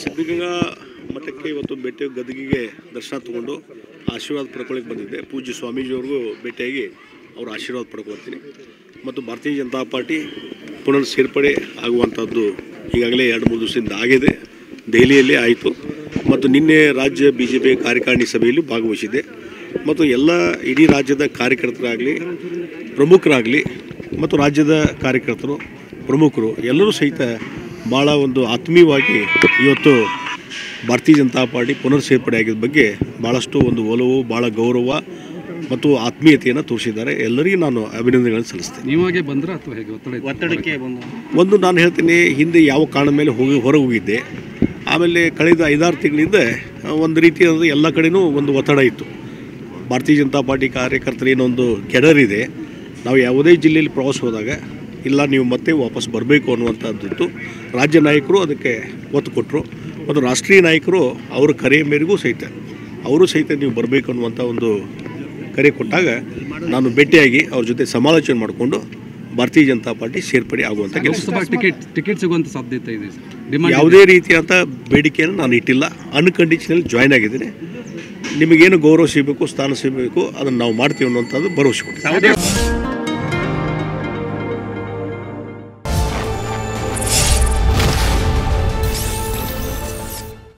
ಸಿದ್ಧಗಂಗಾ ಮಠಕ್ಕೆ ಇವತ್ತು ಭೇಟಿ ಗದಗಿಗೆ ದರ್ಶನ ತಗೊಂಡು ಆಶೀರ್ವಾದ ಪಡ್ಕೊಳ್ಳಿಕ್ಕೆ ಬಂದಿದ್ದೆ. ಪೂಜ್ಯ ಸ್ವಾಮೀಜಿಯವ್ರಿಗೂ ಭೇಟಿಯಾಗಿ ಅವರ ಆಶೀರ್ವಾದ ಪಡ್ಕೊಳ್ತೀನಿ. ಮತ್ತು ಭಾರತೀಯ ಜನತಾ ಪಾರ್ಟಿ ಪುನರ್ ಸೇರ್ಪಡೆ ಆಗುವಂಥದ್ದು ಈಗಾಗಲೇ 2-3 ದಿವಸದಿಂದ ಆಗಿದೆ. ದೆಹಲಿಯಲ್ಲಿ ಆಯಿತು ಮತ್ತು ನಿನ್ನೆ ರಾಜ್ಯ BJP ಕಾರ್ಯಕಾರಿಣಿ ಸಭೆಯಲ್ಲಿ ಭಾಗವಹಿಸಿದೆ. ಮತ್ತು ಎಲ್ಲ ಇಡೀ ರಾಜ್ಯದ ಕಾರ್ಯಕರ್ತರಾಗಲಿ, ಪ್ರಮುಖರಾಗಲಿ ಮತ್ತು ರಾಜ್ಯದ ಕಾರ್ಯಕರ್ತರು, ಪ್ರಮುಖರು ಎಲ್ಲರೂ ಸಹಿತ ಭಾಳ ಒಂದು ಆತ್ಮೀಯವಾಗಿ ಇವತ್ತು ಭಾರತೀಯ ಜನತಾ ಪಾರ್ಟಿ ಪುನರ್ ಸೇರ್ಪಡೆ ಆಗಿದ್ದ ಬಗ್ಗೆ ಭಾಳಷ್ಟು ಒಂದು ಒಲವು, ಭಾಳ ಗೌರವ ಮತ್ತು ಆತ್ಮೀಯತೆಯನ್ನು ತೋರಿಸಿದ್ದಾರೆ. ಎಲ್ಲರಿಗೂ ನಾನು ಅಭಿನಂದನೆಗಳನ್ನು ಸಲ್ಲಿಸ್ತೇನೆ. ನೀವಾಗೆ ಬಂದ್ರೆ ಅಥವಾ ಹೇಗೆ ಒತ್ತಡಕ್ಕೆ ಒಂದು ನಾನು ಹೇಳ್ತೀನಿ, ಹಿಂದೆ ಯಾವ ಕಾರಣ ಮೇಲೆ ಹೊರಗೆ ಹೋಗಿದ್ದೆ. ಆಮೇಲೆ ಕಳೆದ 5-6 ತಿಂಗಳಿಂದ ಒಂದು ರೀತಿಯಾದ ಎಲ್ಲ ಕಡೆಯೂ ಒಂದು ಒತ್ತಡ ಇತ್ತು. ಭಾರತೀಯ ಜನತಾ ಪಾರ್ಟಿ ಕಾರ್ಯಕರ್ತರು ಏನೊಂದು ಕೆಡರಿದೆ. ನಾವು ಯಾವುದೇ ಜಿಲ್ಲೆಯಲ್ಲಿ ಪ್ರವಾಸ ಹೋದಾಗ ಇಲ್ಲ ನೀವು ಮತ್ತೆ ವಾಪಸ್ ಬರಬೇಕು ಅನ್ನುವಂಥದ್ದಿತ್ತು. ರಾಜ್ಯ ನಾಯಕರು ಅದಕ್ಕೆ ಒತ್ತು ಕೊಟ್ಟರು ಮತ್ತು ರಾಷ್ಟ್ರೀಯ ನಾಯಕರು ಅವರ ಕರೆಯ ಮೇರೆಗೂ ಸಹಿತ ಅವರು ಸಹಿತ ನೀವು ಬರಬೇಕು ಅನ್ನುವಂಥ ಒಂದು ಕರೆ ಕೊಟ್ಟಾಗ ನಾನು ಭೇಟಿಯಾಗಿ ಅವ್ರ ಜೊತೆ ಸಮಾಲೋಚನೆ ಮಾಡಿಕೊಂಡು ಭಾರತೀಯ ಜನತಾ ಪಾರ್ಟಿ ಸೇರ್ಪಡೆ ಆಗುವಂಥ ಕೆಲಸ. ಟಿಕೆಟ್ ಸಿಗುವಂಥ ಸಾಧ್ಯತೆ ಇದೆ. ಯಾವುದೇ ರೀತಿಯಾದ ಬೇಡಿಕೆಯನ್ನು ನಾನು ಇಟ್ಟಿಲ್ಲ. ಅನ್ಕಂಡೀಷನಲ್ ಜಾಯ್ನ್ ಆಗಿದ್ದೀನಿ. ನಿಮಗೇನು ಗೌರವ ಸಿಗಬೇಕು, ಸ್ಥಾನ ಸಿಗಬೇಕು, ಅದನ್ನು ನಾವು ಮಾಡ್ತೀವಿ ಅನ್ನುವಂಥದ್ದು ಭರವಸೆ ಕೊಡ್ತೀವಿ.